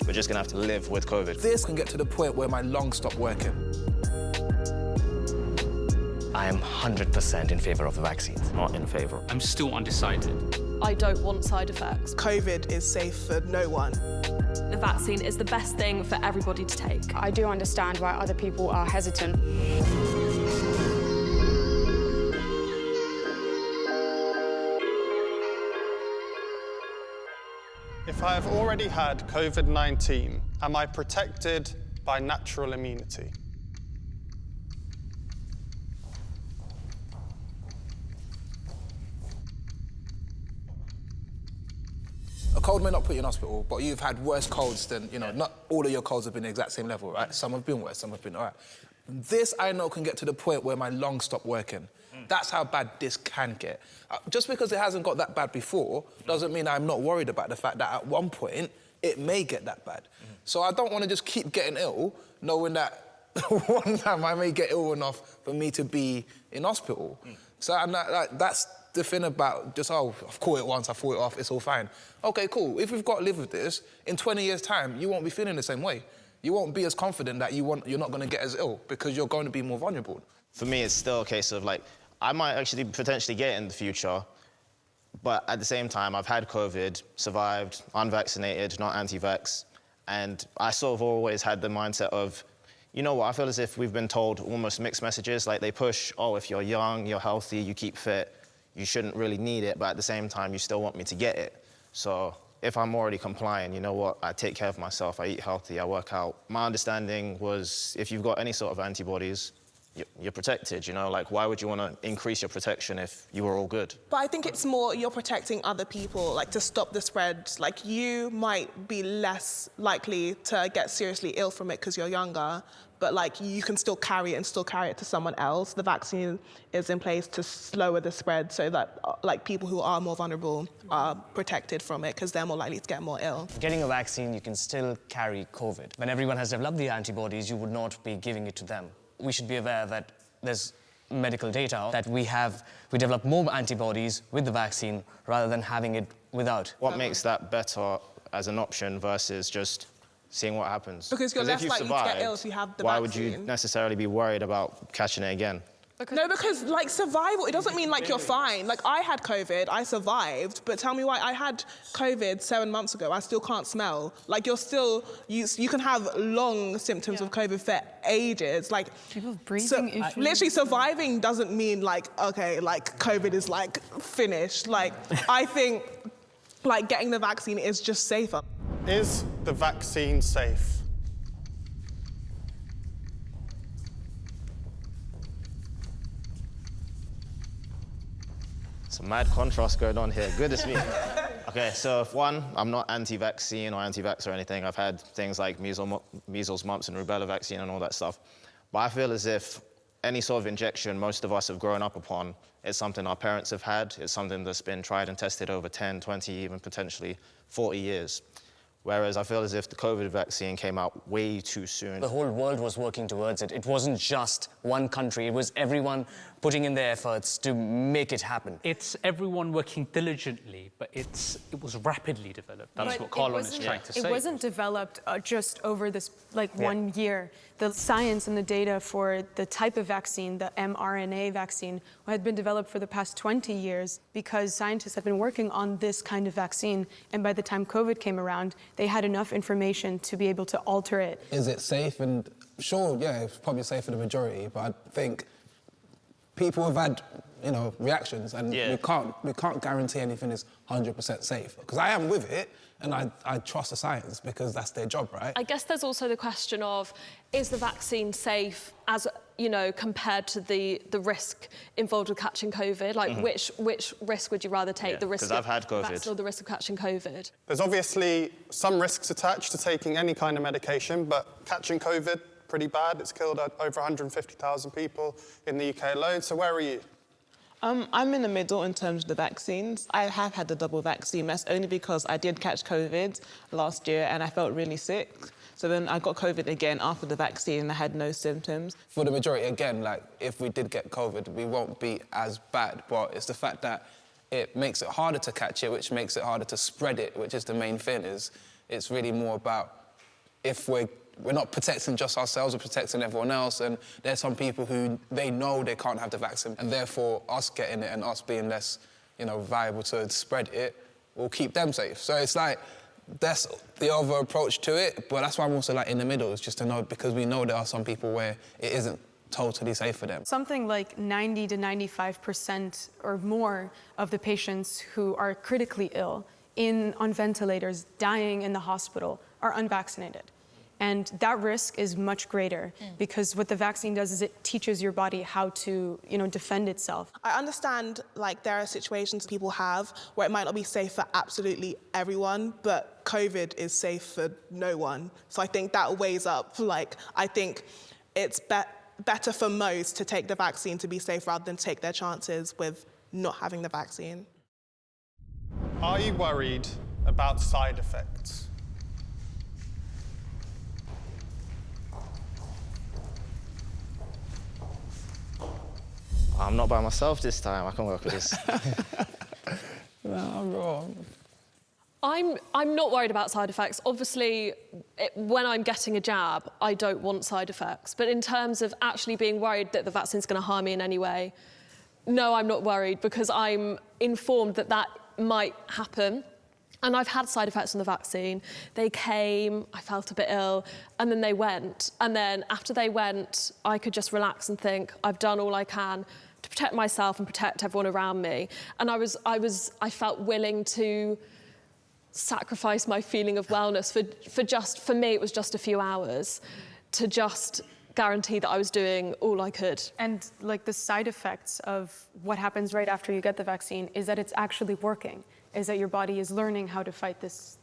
We're just gonna have to live with COVID. This can get to the point where my lungs stop working. I am 100% in favour of the vaccines. Not in favour. I'm still undecided. I don't want side effects. COVID is safe for no one. The vaccine is the best thing for everybody to take. I do understand why other people are hesitant. If I have already had COVID-19, am I protected by natural immunity? A cold may not put you in hospital, but you've had worse colds than, not all of your colds have been the exact same level, right? Some have been worse, some have been all right. This, I know, can get to the point where my lungs stop working. That's how bad this can get. Just because it hasn't got that bad before doesn't mean I'm not worried about the fact that at one point it may get that bad. So I don't want to just keep getting ill, knowing that one time I may get ill enough for me to be in hospital. So that's the thing about just, I've caught it once, I fought it off, it's all fine. OK, cool. If we've got to live with this, in 20 years' time, you won't be feeling the same way. You won't be as confident that you're not going to get as ill because you're going to be more vulnerable. For me, it's still a case of, I might actually potentially get it in the future, but at the same time, I've had COVID, survived, unvaccinated, not anti-vax, and I sort of always had the mindset of, you know what, I feel as if we've been told almost mixed messages, they push, if you're young, you're healthy, you keep fit, you shouldn't really need it, but at the same time, you still want me to get it. So if I'm already complying, you know what, I take care of myself, I eat healthy, I work out. My understanding was if you've got any sort of antibodies, you're protected, why would you want to increase your protection if you were all good? But I think it's more you're protecting other people, to stop the spread. You might be less likely to get seriously ill from it because you're younger, but you can still carry it and still carry it to someone else. The vaccine is in place to slower the spread so that people who are more vulnerable are protected from it because they're more likely to get more ill. Getting a vaccine, you can still carry COVID. When everyone has developed the antibodies, you would not be giving it to them. We should be aware that there's medical data that we develop more antibodies with the vaccine rather than having it without. What makes that better as an option versus just seeing what happens? Because you're less likely to get ill if you have the why vaccine. would you necessarily be worried about catching it again? Because survival, it doesn't mean you're fine. I had COVID, I survived, but tell me why I had COVID 7 months ago, I still can't smell. You're still, you can have long symptoms of COVID for ages. People have breathing issues. Literally surviving doesn't mean COVID is finished. I think getting the vaccine is just safer. Is the vaccine safe? It's a mad contrast going on here. Goodness me. Okay, so one, I'm not anti-vaccine or anti-vax or anything. I've had things like measles, mumps, and rubella vaccine and all that stuff. But I feel as if any sort of injection most of us have grown up upon, it's something our parents have had. It's something that's been tried and tested over 10, 20, even potentially 40 years. Whereas I feel as if the COVID vaccine came out way too soon. The whole world was working towards it. It wasn't just one country. It was everyone putting in their efforts to make it happen. It's everyone working diligently, but it was rapidly developed. That's what Carlon is trying to say. It wasn't developed just over this 1 year. The science and the data for the type of vaccine, the mRNA vaccine, had been developed for the past 20 years because scientists have been working on this kind of vaccine. And by the time COVID came around, they had enough information to be able to alter it. Is it safe? And sure, yeah, it's probably safe for the majority, but I think people have had, reactions, and we can't guarantee anything is 100% safe. Because I am with it, and I trust the science because that's their job, right? I guess there's also the question of, is the vaccine safe as, compared to the risk involved with catching COVID? Which risk would you rather take? The risk because I've had COVID. Vaccine or the risk of catching COVID? There's obviously some risks attached to taking any kind of medication, but catching COVID, pretty bad. It's killed over 150,000 people in the UK alone. So where are you? I'm in the middle in terms of the vaccines. I have had the double vaccine. That's only because I did catch COVID last year and I felt really sick. So then I got COVID again after the vaccine and I had no symptoms. For the majority, again, if we did get COVID, we won't be as bad, but it's the fact that it makes it harder to catch it, which makes it harder to spread it, which is the main thing. It's really more about if we're not protecting just ourselves, we're protecting everyone else, and there's some people who they know they can't have the vaccine, and therefore us getting it and us being less, viable to spread it will keep them safe. So it's like, that's the other approach to it, but that's why I'm also like in the middle, is just to know, because we know there are some people where it isn't totally safe for them. Something like 90 to 95% or more of the patients who are critically ill on ventilators, dying in the hospital, are unvaccinated. And that risk is much greater because what the vaccine does is it teaches your body how to, defend itself. I understand, like, there are situations people have where it might not be safe for absolutely everyone, but COVID is safe for no one. So I think that weighs up. Like, I think it's better for most to take the vaccine to be safe rather than take their chances with not having the vaccine. Are you worried about side effects? I'm not by myself this time. I can work with this. No, I'm wrong. I'm not worried about side effects. Obviously, when I'm getting a jab, I don't want side effects. But in terms of actually being worried that the vaccine's going to harm me in any way, no, I'm not worried because I'm informed that that might happen. And I've had side effects from the vaccine. They came, I felt a bit ill, and then they went. And then after they went, I could just relax and think, I've done all I can to protect myself and protect everyone around me. And I felt willing to sacrifice my feeling of wellness for me, it was just a few hours to just guarantee that I was doing all I could. And like the side effects of what happens right after you get the vaccine is that it's actually working, is that your body is learning how to fight this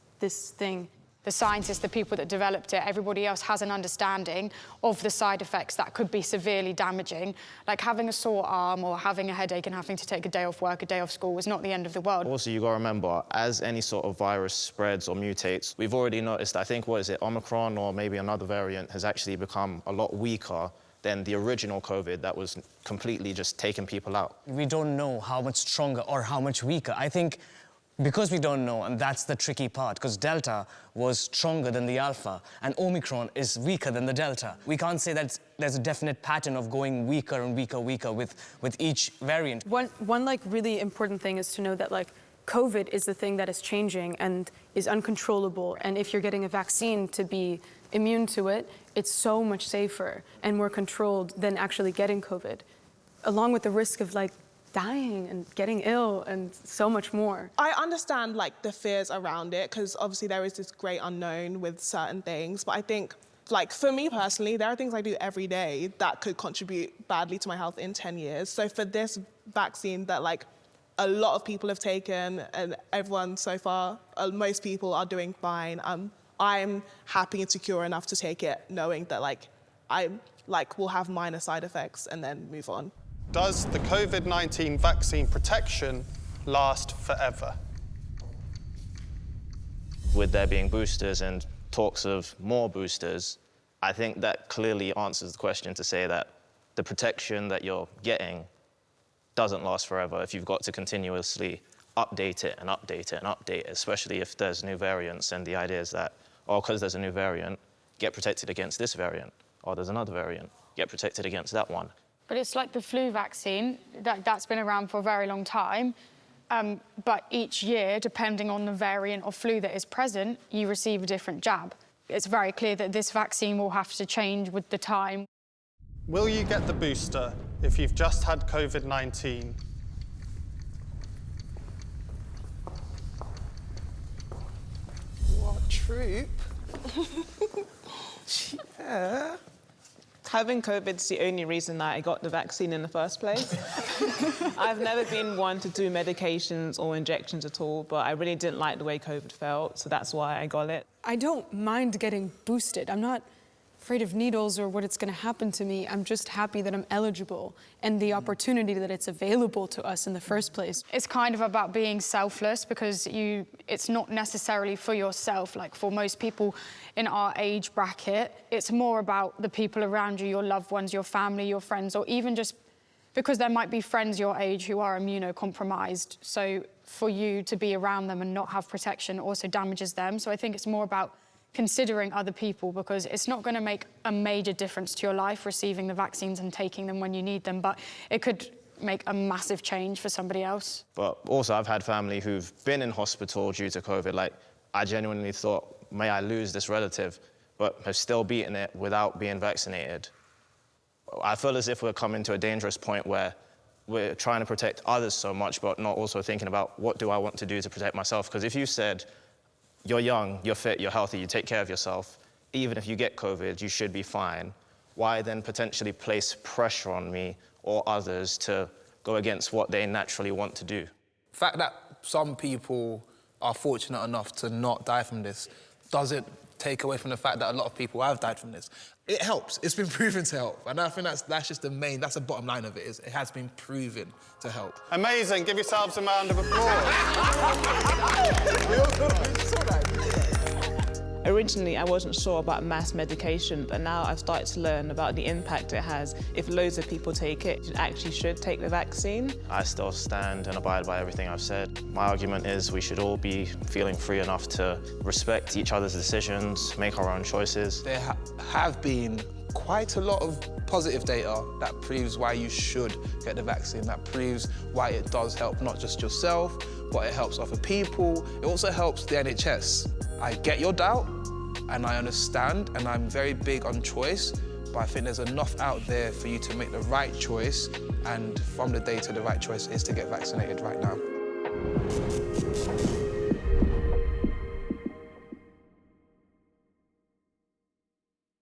thing. The scientists, the people that developed it, everybody else has an understanding of the side effects that could be severely damaging. Like having a sore arm or having a headache and having to take a day off work, a day off school was not the end of the world. Also, you got to remember, as any sort of virus spreads or mutates, we've already noticed, I think, Omicron or maybe another variant has actually become a lot weaker than the original COVID that was completely just taking people out. We don't know how much stronger or how much weaker. I think because we don't know, and that's the tricky part, because Delta was stronger than the Alpha, and Omicron is weaker than the Delta. We can't say that there's a definite pattern of going weaker and weaker with each variant. One like really important thing is to know that like COVID is the thing that is changing and is uncontrollable, and if you're getting a vaccine to be immune to it, it's so much safer and more controlled than actually getting COVID, along with the risk of like dying and getting ill and so much more. I understand like the fears around it because obviously there is this great unknown with certain things, but I think like for me personally, there are things I do every day that could contribute badly to my health in 10 years. So for this vaccine that like a lot of people have taken and everyone so far, most people are doing fine. I'm happy and secure enough to take it knowing that like I will have minor side effects and then move on. Does the COVID-19 vaccine protection last forever? With there being boosters and talks of more boosters, I think that clearly answers the question to say that the protection that you're getting doesn't last forever if you've got to continuously update it and update it and update it, especially if there's new variants. And the idea is that, because there's a new variant, get protected against this variant. Or there's another variant, get protected against that one. But it's like the flu vaccine, that's been around for a very long time. But each year, depending on the variant of flu that is present, you receive a different jab. It's very clear that this vaccine will have to change with the time. Will you get the booster if you've just had COVID-19? What troop? Yeah. Having COVID's the only reason that I got the vaccine in the first place. I've never been one to do medications or injections at all, but I really didn't like the way COVID felt, so that's why I got it. I don't mind getting boosted. I'm not afraid of needles or what it's going to happen to me. I'm just happy that I'm eligible and the opportunity that it's available to us in the first place. It's kind of about being selfless because it's not necessarily for yourself. Like for most people in our age bracket, it's more about the people around you, your loved ones, your family, your friends, or even just because there might be friends your age who are immunocompromised. So for you to be around them and not have protection also damages them. So I think it's more about considering other people, because it's not going to make a major difference to your life receiving the vaccines and taking them when you need them, but it could make a massive change for somebody else. But also, I've had family who've been in hospital due to COVID. Like, I genuinely thought, may I lose this relative, but have still beaten it without being vaccinated. I feel as if we're coming to a dangerous point where we're trying to protect others so much, but not also thinking about what do I want to do to protect myself. Because if you said, you're young, you're fit, you're healthy, you take care of yourself, even if you get COVID, you should be fine, why then potentially place pressure on me or others to go against what they naturally want to do? The fact that some people are fortunate enough to not die from this doesn't take away from the fact that a lot of people have died from this. It helps. It's been proven to help. And I think that's just that's the bottom line of it, is it has been proven to help. Amazing. Give yourselves a round of applause. Originally, I wasn't sure about mass medication, but now I've started to learn about the impact it has. If loads of people take it, you actually should take the vaccine. I still stand and abide by everything I've said. My argument is we should all be feeling free enough to respect each other's decisions, make our own choices. There have been quite a lot of positive data that proves why you should get the vaccine, that proves why it does help not just yourself, but it helps other people. It also helps the NHS. I get your doubt, and I understand, and I'm very big on choice, but I think there's enough out there for you to make the right choice, and from the data, the right choice is to get vaccinated right now.